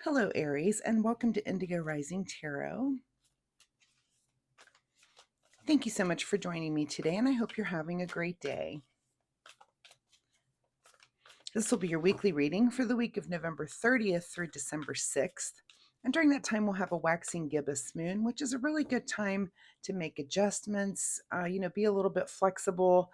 Hello, Aries, and welcome to Indigo Rising Tarot. Thank you so much for joining me today, and I hope you're having a great day. This will be your weekly reading for the week of November 30th through December 6th. And during that time, we'll have a waxing gibbous moon, which is a really good time to make adjustments, be a little bit flexible.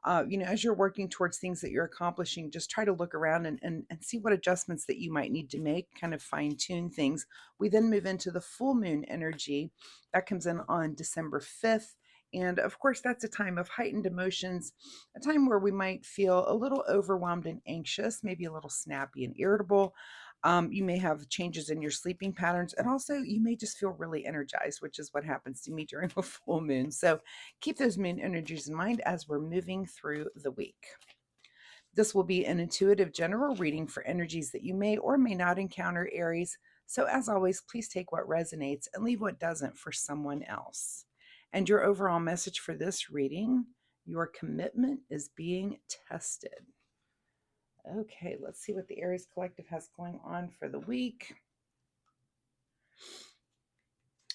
As you're working towards things that you're accomplishing, just try to look around and see what adjustments that you might need to make, kind of fine tune things. We then move into the full moon energy that comes in on December 5th. And of course, that's a time of heightened emotions, a time where we might feel a little overwhelmed and anxious, maybe a little snappy and irritable. You may have changes in your sleeping patterns, and also you may just feel really energized, which is what happens to me during a full moon. So keep those moon energies in mind as we're moving through the week. This will be an intuitive general reading for energies that you may or may not encounter, Aries. So, as always, please take what resonates and leave what doesn't for someone else. And your overall message for this reading: your commitment is being tested. Okay, let's see what the Aries Collective has going on for the week.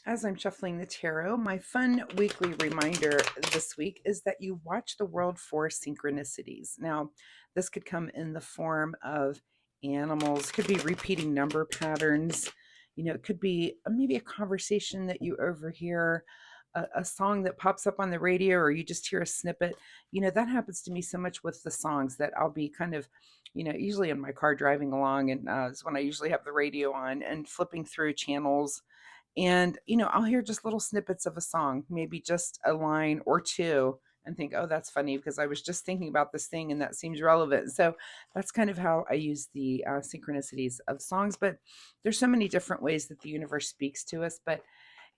As I'm shuffling the tarot, my fun weekly reminder this week is that you watch the world for synchronicities. Now, this could come in the form of animals, could be repeating number patterns, it could be maybe a conversation that you overhear, a song that pops up on the radio, or you just hear a snippet. That happens to me so much with the songs that I'll be kind of, usually in my car driving along, and is when I usually have the radio on and flipping through channels, and, I'll hear just little snippets of a song, maybe just a line or two, and think, oh, that's funny because I was just thinking about this thing and that seems relevant. So that's kind of how I use the synchronicities of songs. But there's so many different ways that the universe speaks to us. But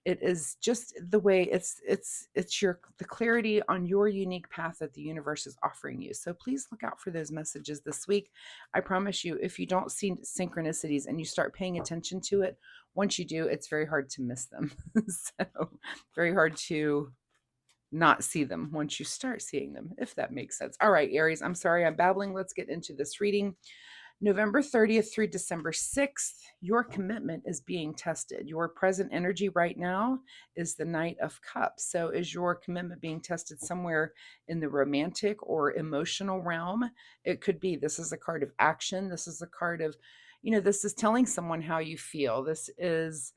it is just the way it's your the clarity on your unique path that the universe is offering you. So please look out for those messages this week. I promise you, if you don't see synchronicities and you start paying attention to it, once you do, it's very hard to miss them. So very hard to not see them once you start seeing them, if that makes sense. All right, Aries, I'm sorry I'm babbling. Let's get into this reading. November 30th through December 6th, your commitment is being tested. Your present energy right now is the Knight of Cups. So, is your commitment being tested somewhere in the romantic or emotional realm? It could be this is a card of action. This is a card of, this is telling someone how you feel. This is,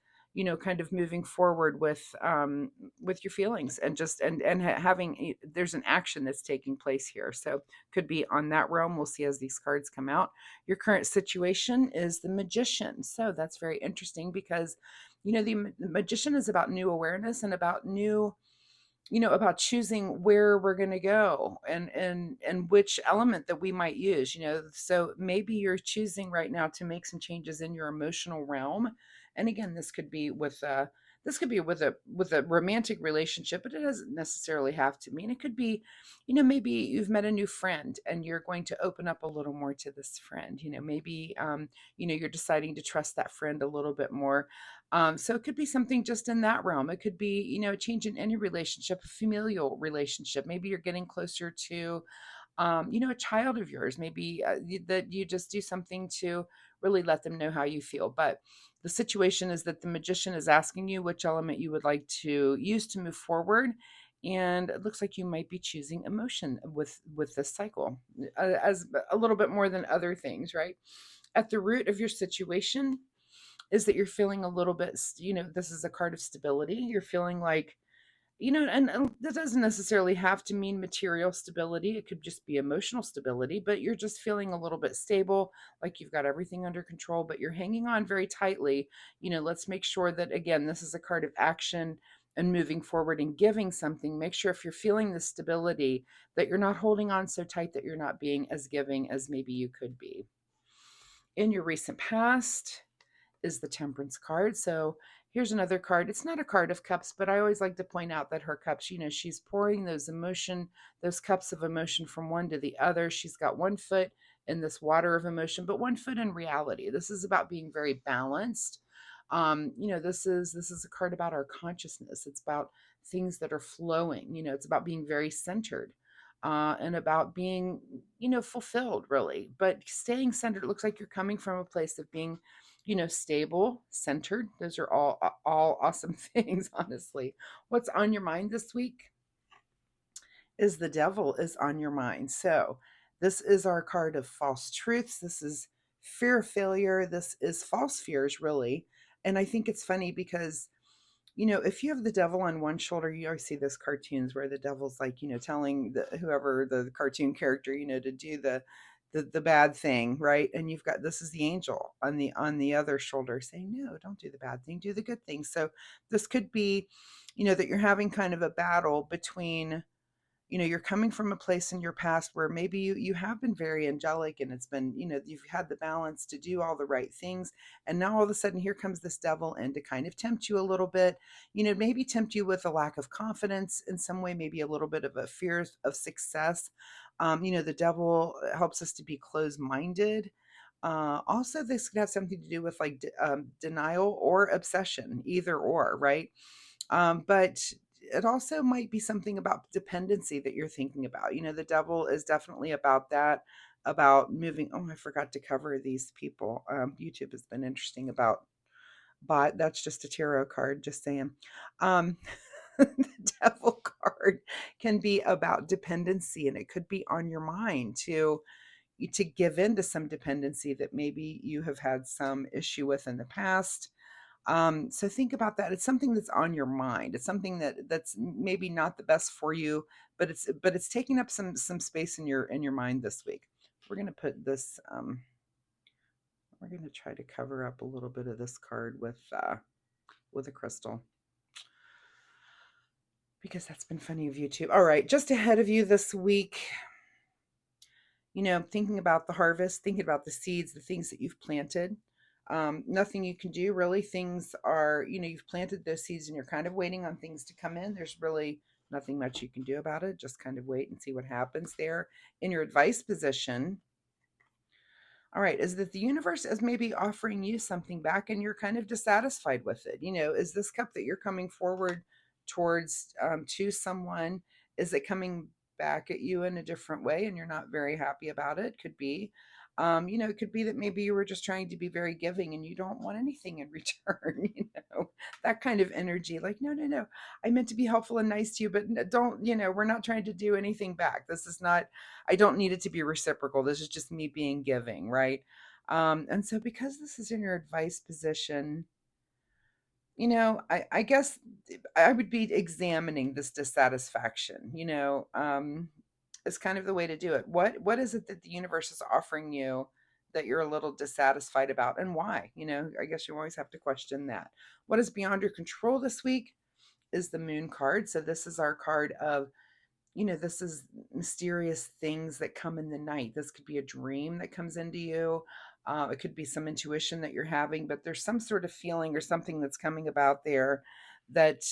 kind of moving forward with your feelings, and just and having, there's an action that's taking place here. So could be on that realm. We'll see as these cards come out. Your current situation is the Magician. So that's very interesting because, the Magician is about new awareness and about new, about choosing where we're going to go, and which element that we might use. So maybe you're choosing right now to make some changes in your emotional realm. And again, this could be with a romantic relationship, but it doesn't necessarily have to mean. It could be, maybe you've met a new friend and you're going to open up a little more to this friend. Maybe you're deciding to trust that friend a little bit more. So it could be something just in that realm. It could be, a change in any relationship, a familial relationship. Maybe you're getting closer to, a child of yours. Maybe that you just do something to really let them know how you feel. But the situation is that the Magician is asking you which element you would like to use to move forward. And it looks like you might be choosing emotion with this cycle, as a little bit more than other things, right? At the root of your situation is that you're feeling a little bit, this is a card of stability. You're feeling like, and that doesn't necessarily have to mean material stability. It could just be emotional stability, but you're just feeling a little bit stable, like you've got everything under control, but you're hanging on very tightly. Let's make sure that, again, this is a card of action and moving forward and giving something. Make sure if you're feeling the stability that you're not holding on so tight that you're not being as giving as maybe you could be. In your recent past is the Temperance card. So here's another card. It's not a card of cups, but I always like to point out that her cups, she's pouring those cups of emotion from one to the other. She's got one foot in this water of emotion, but one foot in reality. This is about being very balanced. This is a card about our consciousness. It's about things that are flowing. It's about being very centered. And about being, fulfilled, really. But staying centered, it looks like you're coming from a place of being stable, centered. Those are all awesome things, honestly. What's on your mind this week is the devil is on your mind. So, this is our card of false truths. This is fear of failure. This is false fears, really. And I think it's funny because if you have the devil on one shoulder, you always see those cartoons where the devil's like, telling whoever the cartoon character, to do the bad thing, right? And you've got this is the angel on the other shoulder saying, no, don't do the bad thing, do the good thing. So this could be, that you're having kind of a battle between you're coming from a place in your past where maybe you have been very angelic, and it's been, you've had the balance to do all the right things, and now all of a sudden here comes this devil and to kind of tempt you a little bit, maybe tempt you with a lack of confidence in some way, maybe a little bit of a fear of success. The devil helps us to be closed-minded. Also, this could have something to do with like denial or obsession, either or, right? But it also might be something about dependency that you're thinking about. The devil is definitely about that, about moving. Oh, I forgot to cover these people. YouTube has been interesting about bot. That's just a tarot card, just saying. Um, the devil card can be about dependency, and it could be on your mind to give in to some dependency that maybe you have had some issue with in the past. So think about that. It's something that's on your mind. It's something that's maybe not the best for you, but it's taking up some space in your mind this week. We're gonna put this. We're gonna try to cover up a little bit of this card with a crystal, because that's been funny of YouTube. All right, just ahead of you this week. Thinking about the harvest, thinking about the seeds, the things that you've planted. Nothing you can do really. Things are, you've planted those seeds and you're kind of waiting on things to come in. There's really nothing much you can do about it. Just kind of wait and see what happens there. In your advice position, all right, is that the universe is maybe offering you something back and you're kind of dissatisfied with it. Is this cup that you're coming forward towards to someone, is it coming back at you in a different way and you're not very happy about it? Could be. It could be that maybe you were just trying to be very giving and you don't want anything in return, that kind of energy. Like, no, no, no, I meant to be helpful and nice to you, but don't, we're not trying to do anything back. This is not, I don't need it to be reciprocal. This is just me being giving, right? And so because this is in your advice position, I guess I would be examining this dissatisfaction, is kind of the way to do it. What is it that the universe is offering you that you're a little dissatisfied about, and why? I guess you always have to question that. What is beyond your control this week is the moon card. So this is our card of, this is mysterious things that come in the night. This could be a dream that comes into you. It could be some intuition that you're having, but there's some sort of feeling or something that's coming about there that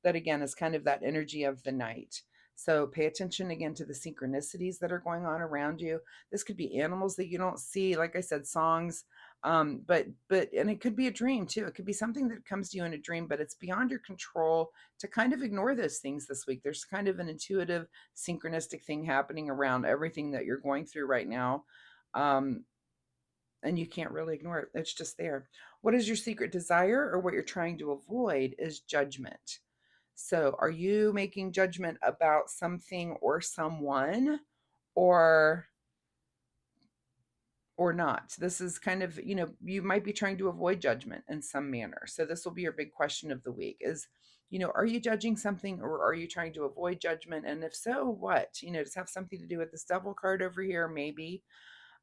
again is kind of that energy of the night. So pay attention again to the synchronicities that are going on around you. This could be animals that you don't see, like I said, songs, but and it could be a dream too. It could be something that comes to you in a dream, but it's beyond your control to kind of ignore those things this week. There's kind of an intuitive, synchronistic thing happening around everything that you're going through right now. Um, and you can't really ignore it. It's just there. What is your secret desire, or what you're trying to avoid is judgment. So, are you making judgment about something or someone, or not? This is kind of, you might be trying to avoid judgment in some manner. So this will be your big question of the week is, are you judging something, or are you trying to avoid judgment? And if so, what? Does it have something to do with this devil card over here? Maybe.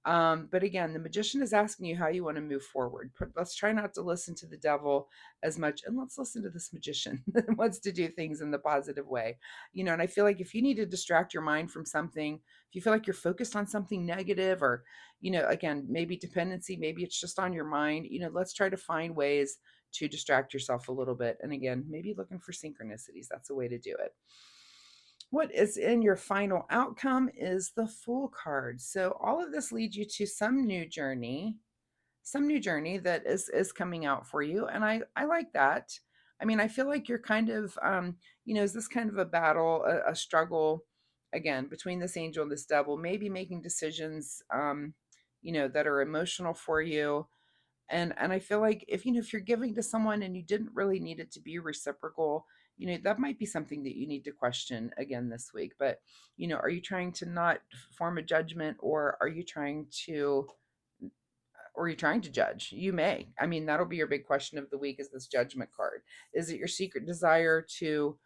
But again, the magician is asking you how you want to move forward. Let's try not to listen to the devil as much, and let's listen to this magician that wants to do things in the positive way. And I feel like if you need to distract your mind from something, if you feel like you're focused on something negative, or, again, maybe dependency, maybe it's just on your mind, let's try to find ways to distract yourself a little bit. And again, maybe looking for synchronicities. That's a way to do it. What is in your final outcome is the Fool card. So all of this leads you to some new journey that is coming out for you, and I like that. I mean, I feel like you're kind of is this kind of a battle, a struggle again between this angel and this devil, maybe making decisions that are emotional for you. And I feel like if if you're giving to someone and you didn't really need it to be reciprocal, that might be something that you need to question again this week. But are you trying to not form a judgment, or are you trying to judge? You may. I mean, that'll be your big question of the week, is this judgment card. Is it your secret desire to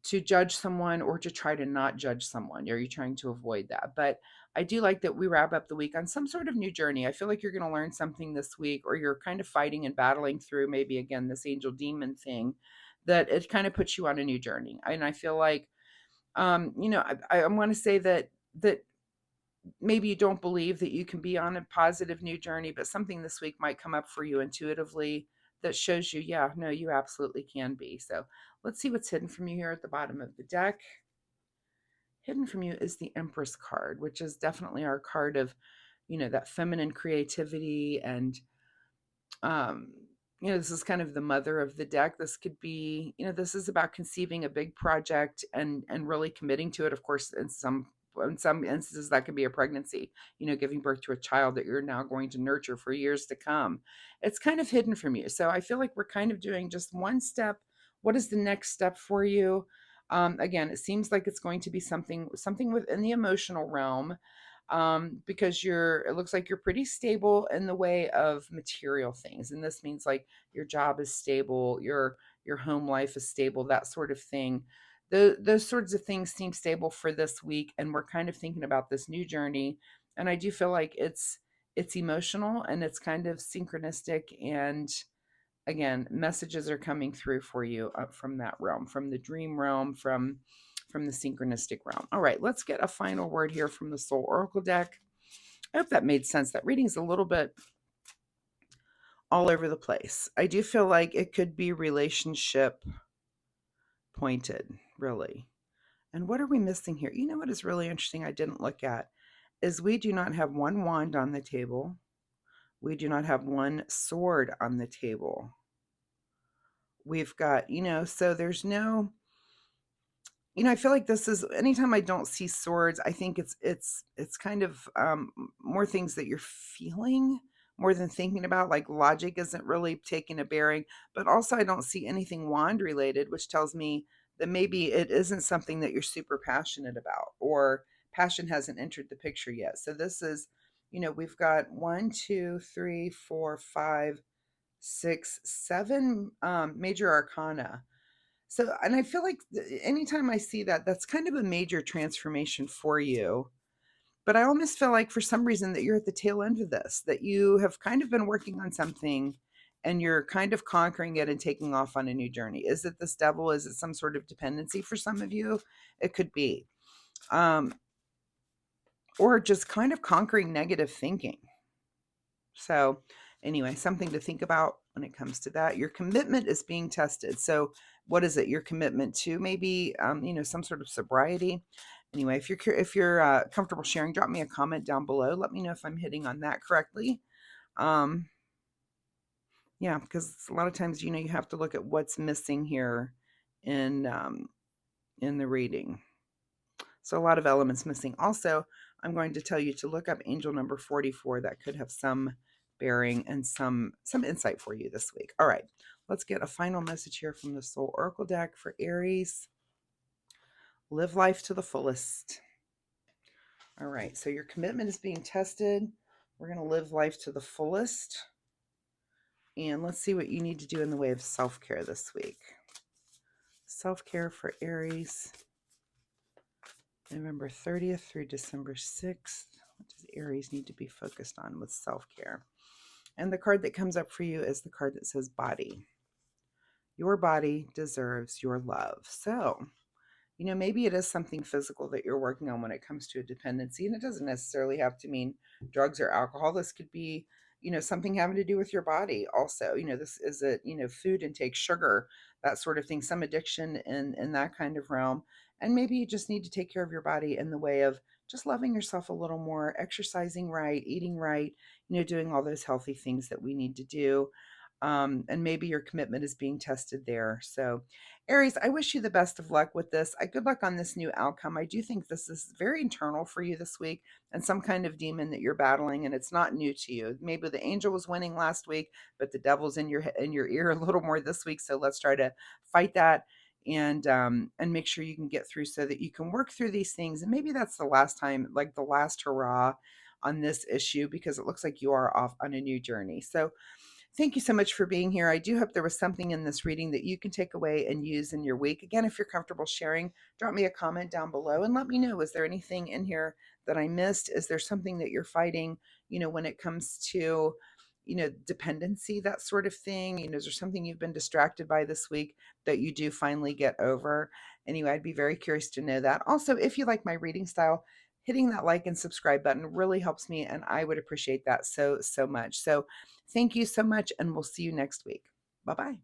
judge someone, or to try to not judge someone? Are you trying to avoid that? But I do like that we wrap up the week on some sort of new journey. I feel like you're going to learn something this week, or you're kind of fighting and battling through maybe again this angel demon thing, that it kind of puts you on a new journey. And I feel like I want to say that maybe you don't believe that you can be on a positive new journey, but something this week might come up for you intuitively that shows you, yeah, no, you absolutely can be. So let's see what's hidden from you here at the bottom of the deck. Hidden from you is the Empress card, which is definitely our card of, that feminine creativity. And um this is kind of the mother of the deck. This could be, this is about conceiving a big project and really committing to it. Of course, in some instances that could be a pregnancy, giving birth to a child that you're now going to nurture for years to come. It's kind of hidden from you, so I feel like we're kind of doing just one step. What is the next step for you? Again, it seems like it's going to be something within the emotional realm, because it looks like you're pretty stable in the way of material things. And this means like your job is stable, your home life is stable, that sort of thing. Those sorts of things seem stable for this week. And we're kind of thinking about this new journey. And I do feel like it's emotional and it's kind of synchronistic. And again, messages are coming through for you from that realm, from the dream realm, from the synchronistic realm. All right, let's get a final word here from the Soul Oracle deck. I hope that made sense. That reading's a little bit all over the place. I do feel like it could be relationship pointed, really. And what are we missing here? You know what is really interesting I didn't look at is we do not have one wand on the table. We do not have one sword on the table. We've got, so there's no, I feel like this is, anytime I don't see swords, I think it's kind of more things that you're feeling more than thinking about. Like logic isn't really taking a bearing, but also I don't see anything wand related, which tells me that maybe it isn't something that you're super passionate about, or passion hasn't entered the picture yet. So this is, we've got 1, 2, 3, 4, 5, 6, 7 major arcana. So, and I feel like anytime I see that, that's kind of a major transformation for you. But I almost feel like for some reason that you're at the tail end of this, that you have kind of been working on something and you're kind of conquering it and taking off on a new journey. Is it this devil? Is it some sort of dependency for some of you? It could be. Um, or just kind of conquering negative thinking. So, anyway, something to think about when it comes to that. Your commitment is being tested. So, what is it? Your commitment to maybe, some sort of sobriety. Anyway, if you're comfortable sharing, drop me a comment down below. Let me know if I'm hitting on that correctly. Yeah, because a lot of times, you have to look at what's missing here in the reading. So a lot of elements missing. Also, I'm going to tell you to look up angel number 44. That could have some bearing and some insight for you this week. All right, let's get a final message here from the Soul Oracle deck for Aries. Live life to the fullest. All right, so your commitment is being tested. We're going to live life to the fullest. And let's see what you need to do in the way of self-care this week. Self-care for Aries. November 30th through December 6th. What does Aries need to be focused on with self-care? And the card that comes up for you is the card that says body. Your body deserves your love. So, maybe it is something physical that you're working on when it comes to a dependency. And it doesn't necessarily have to mean drugs or alcohol. This could be, something having to do with your body also. This is food intake, sugar, that sort of thing, some addiction in that kind of realm. And maybe you just need to take care of your body in the way of just loving yourself a little more, exercising right, eating right, doing all those healthy things that we need to do. and maybe your commitment is being tested there. So, Aries, I wish you the best of luck with this. Good luck on this new outcome. I do think this is very internal for you this week and some kind of demon that you're battling, and it's not new to you. Maybe the angel was winning last week, but the devil's in your ear a little more this week. So let's try to fight that and make sure you can get through so that you can work through these things. And maybe that's the last time, like the last hurrah on this issue, because it looks like you are off on a new journey. So thank you so much for being here. I do hope there was something in this reading that you can take away and use in your week. Again, if you're comfortable sharing, drop me a comment down below and let me know, is there anything in here that I missed? Is there something that you're fighting, when it comes to, dependency, that sort of thing? Is there something you've been distracted by this week that you do finally get over? Anyway, I'd be very curious to know that. Also, if you like my reading style, hitting that like and subscribe button really helps me, and I would appreciate that so, so much. So thank you so much, and we'll see you next week. Bye bye.